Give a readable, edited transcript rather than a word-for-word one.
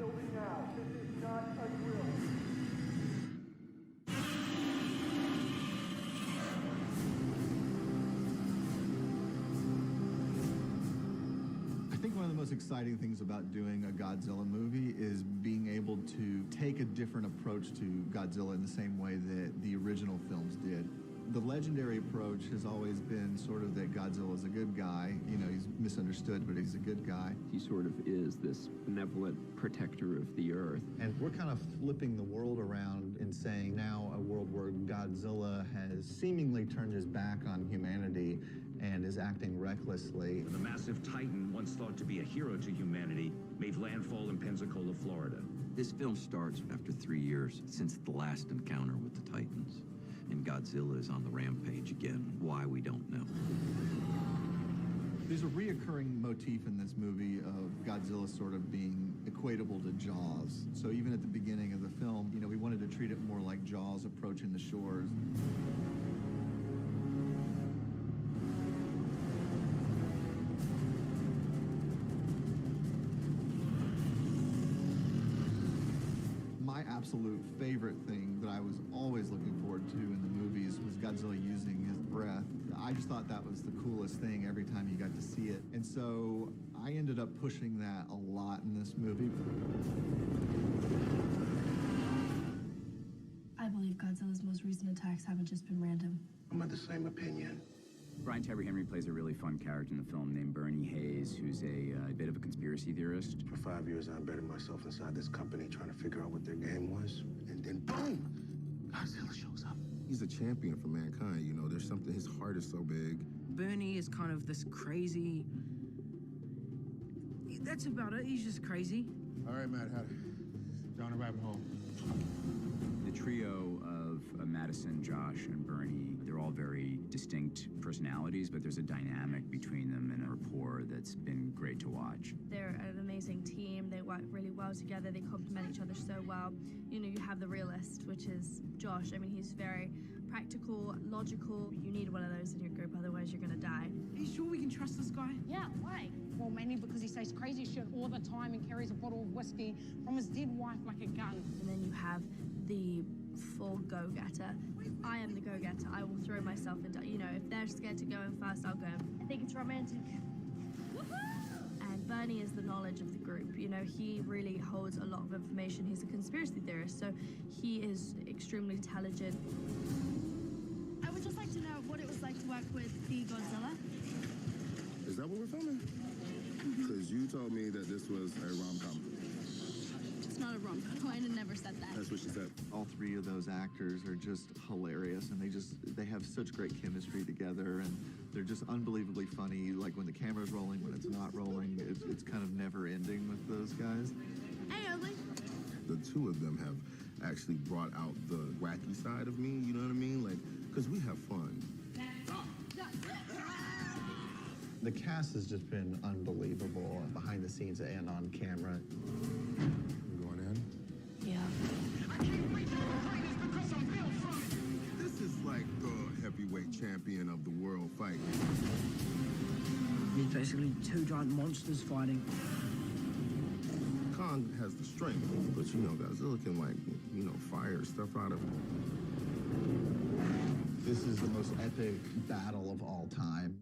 building now. This is not a drill. I think one of the most exciting things about doing a Godzilla movie is being able to take a different approach to Godzilla in the same way that the original films did. The legendary approach has always been sort of that Godzilla is a good guy. You know, he's misunderstood, but he's a good guy. He sort of is this benevolent protector of the Earth. And we're kind of flipping the world around and saying now a world where Godzilla has seemingly turned his back on humanity and is acting recklessly. The massive titan, once thought to be a hero to humanity, made landfall in Pensacola, Florida. This film starts after 3 years since the last encounter with the Titans. And Godzilla is on the rampage again. Why, we don't know. There's a reoccurring motif in this movie of Godzilla sort of being equatable to Jaws. So even at the beginning of the film, you know, we wanted to treat it more like Jaws approaching the shores. My absolute favorite thing that I was always looking forward to in the movies was Godzilla using his breath. I just thought that was the coolest thing every time you got to see it. And so I ended up pushing that a lot in this movie. I believe Godzilla's most recent attacks haven't just been random. I'm of the same opinion. Brian Tyree Henry plays a really fun character in the film named Bernie Hayes, who's a bit of a conspiracy theorist. For 5 years, I embedded myself inside this company trying to figure out what their game was. And then, boom, Godzilla shows up. He's a champion for mankind, you know. There's something, his heart is so big. Bernie is kind of this crazy... That's about it, he's just crazy. All right, Matt, down and rabbit hole. The trio of Madison, Josh, and Bernie, they're all very distinct personalities, but there's a dynamic between them and a rapport that's been great to watch. They're an amazing team. They work really well together. They complement each other so well. You know, you have the realist, which is Josh. I mean, he's very practical, logical. You need one of those in your group, otherwise you're gonna die. Are you sure we can trust this guy? Yeah, why? Well, mainly because he says crazy shit all the time and carries a bottle of whiskey from his dead wife like a gun. And then you have the full go-getter. I am the go-getter. I will throw myself into, you know, if they're scared to go in first, I'll go. I think it's romantic. And Bernie is the knowledge of the group. You know, he really holds a lot of information. He's a conspiracy theorist, so he is extremely intelligent. I would just like to know what it was like to work with the Godzilla. Is that what we're filming? Because you told me that this was a rom-com. It's not a rom-com. I never said that. That's what she said. All three of those actors are just hilarious, and they have such great chemistry together, and they're just unbelievably funny. Like when the camera's rolling, when it's not rolling, it's kind of never ending with those guys. Hey, Oakley. The two of them have actually brought out the wacky side of me, you know what I mean? Like, because we have fun. The cast has just been unbelievable, behind the scenes and on camera. You going in? Yeah. I can't wait to fight this because I'm built from it. This is like the heavyweight champion of the world fight. It's basically two giant monsters fighting. Kong has the strength, but you know, Godzilla can, like, you know, fire stuff out of him. This is the most epic battle of all time.